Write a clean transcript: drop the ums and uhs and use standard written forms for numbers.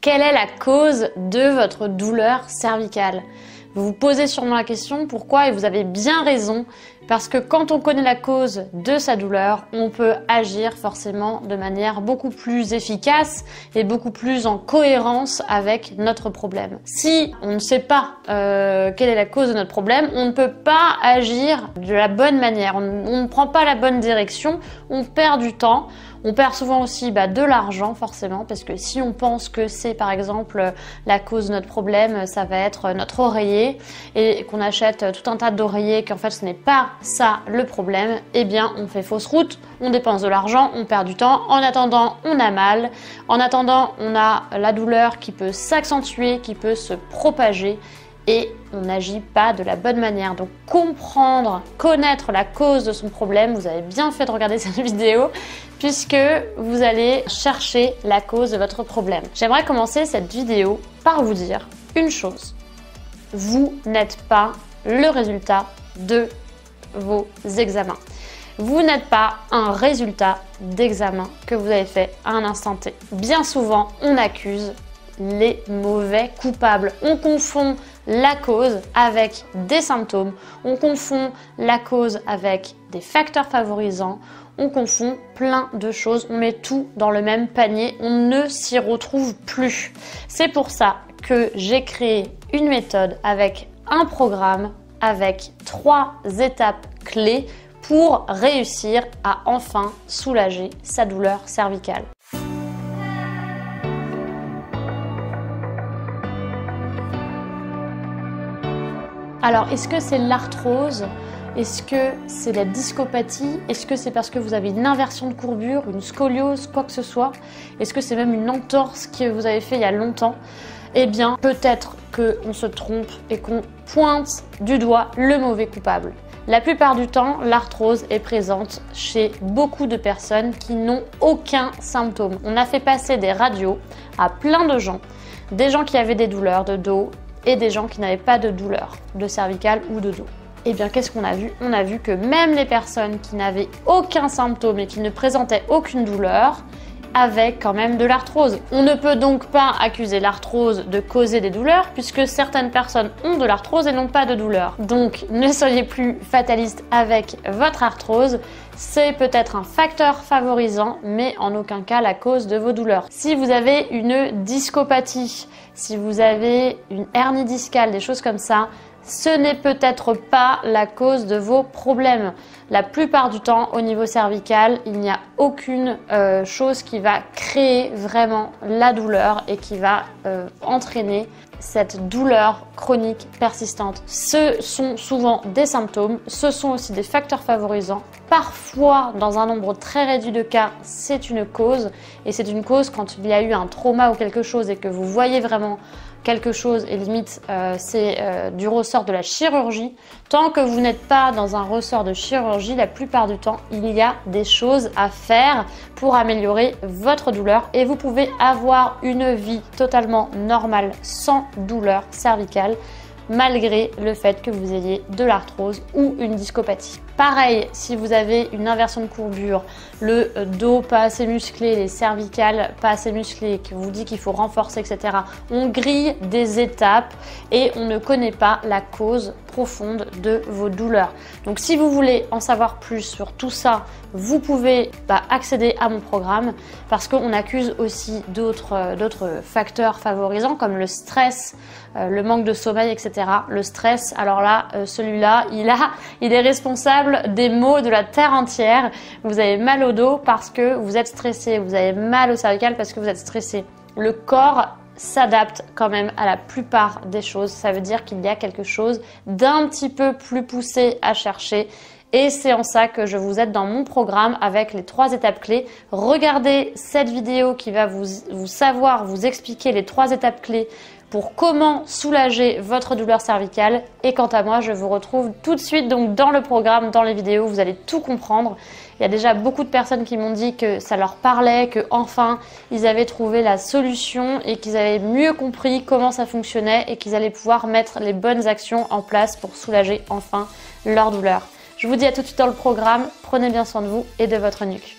Quelle est la cause de votre douleur cervicale? Vous vous posez sûrement la question, pourquoi? Et vous avez bien raison, parce que quand on connaît la cause de sa douleur, on peut agir forcément de manière beaucoup plus efficace et beaucoup plus en cohérence avec notre problème. Si on ne sait pas quelle est la cause de notre problème, on ne peut pas agir de la bonne manière, on ne prend pas la bonne direction, on perd du temps. On perd souvent aussi de l'argent forcément, parce que si on pense que c'est par exemple la cause de notre problème, ça va être notre oreiller, et qu'on achète tout un tas d'oreillers qu'en fait ce n'est pas ça le problème, eh bien on fait fausse route, on dépense de l'argent, on perd du temps, en attendant on a mal, en attendant on a la douleur qui peut s'accentuer, qui peut se propager, et on n'agit pas de la bonne manière. Donc comprendre, connaître la cause de son problème, vous avez bien fait de regarder cette vidéo puisque vous allez chercher la cause de votre problème. J'aimerais commencer cette vidéo par vous dire une chose. Vous n'êtes pas le résultat de vos examens. Vous n'êtes pas un résultat d'examen que vous avez fait à un instant T. Bien souvent, on accuse les mauvais coupables. On confond la cause avec des symptômes, on confond la cause avec des facteurs favorisants, on confond plein de choses, on met tout dans le même panier, on ne s'y retrouve plus. C'est pour ça que j'ai créé une méthode avec un programme, avec 3 étapes clés pour réussir à enfin soulager sa douleur cervicale. Alors, est-ce que c'est l'arthrose? Est-ce que c'est la discopathie? Est-ce que c'est parce que vous avez une inversion de courbure, une scoliose, quoi que ce soit? Est-ce que c'est même une entorse que vous avez fait il y a longtemps? Eh bien, peut-être qu'on se trompe et qu'on pointe du doigt le mauvais coupable. La plupart du temps, l'arthrose est présente chez beaucoup de personnes qui n'ont aucun symptôme. On a fait passer des radios à plein de gens, des gens qui avaient des douleurs de dos, et des gens qui n'avaient pas de douleur, de cervicale ou de dos. Et bien qu'est-ce qu'on a vu? On a vu que même les personnes qui n'avaient aucun symptôme et qui ne présentaient aucune douleur avaient quand même de l'arthrose. On ne peut donc pas accuser l'arthrose de causer des douleurs puisque certaines personnes ont de l'arthrose et n'ont pas de douleur. Donc ne soyez plus fataliste avec votre arthrose. C'est peut-être un facteur favorisant, mais en aucun cas la cause de vos douleurs. Si vous avez une discopathie, si vous avez une hernie discale, des choses comme ça, ce n'est peut-être pas la cause de vos problèmes. La plupart du temps, au niveau cervical, il n'y a aucune chose qui va créer vraiment la douleur et qui va entraîner cette douleur chronique persistante. Ce sont souvent des symptômes, ce sont aussi des facteurs favorisants. Parfois, dans un nombre très réduit de cas, c'est une cause, et c'est une cause quand il y a eu un trauma ou quelque chose et que vous voyez vraiment quelque chose et limite c'est du ressort de la chirurgie. Tant que vous n'êtes pas dans un ressort de chirurgie, la plupart du temps, il y a des choses à faire pour améliorer votre douleur et vous pouvez avoir une vie totalement normale sans douleur cervicale malgré le fait que vous ayez de l'arthrose ou une discopathie. Pareil, si vous avez une inversion de courbure, le dos pas assez musclé, les cervicales pas assez musclées, qui vous dit qu'il faut renforcer, etc. On grille des étapes et on ne connaît pas la cause profonde de vos douleurs. Donc si vous voulez en savoir plus sur tout ça, vous pouvez accéder à mon programme parce qu'on accuse aussi d'autres facteurs favorisants comme le stress, le manque de sommeil, etc. Le stress, alors là, celui-là, il est responsable des maux de la terre entière. Vous avez mal au dos parce que vous êtes stressé, vous avez mal au cervical parce que vous êtes stressé. Le corps s'adapte quand même à la plupart des choses. Ça veut dire qu'il y a quelque chose d'un petit peu plus poussé à chercher. Et c'est en ça que je vous aide dans mon programme avec les 3 étapes clés. Regardez cette vidéo qui va vous expliquer les 3 étapes clés pour comment soulager votre douleur cervicale. Et quant à moi, je vous retrouve tout de suite donc dans le programme, dans les vidéos, vous allez tout comprendre. Il y a déjà beaucoup de personnes qui m'ont dit que ça leur parlait, que enfin ils avaient trouvé la solution et qu'ils avaient mieux compris comment ça fonctionnait et qu'ils allaient pouvoir mettre les bonnes actions en place pour soulager enfin leur douleur. Je vous dis à tout de suite dans le programme, prenez bien soin de vous et de votre nuque.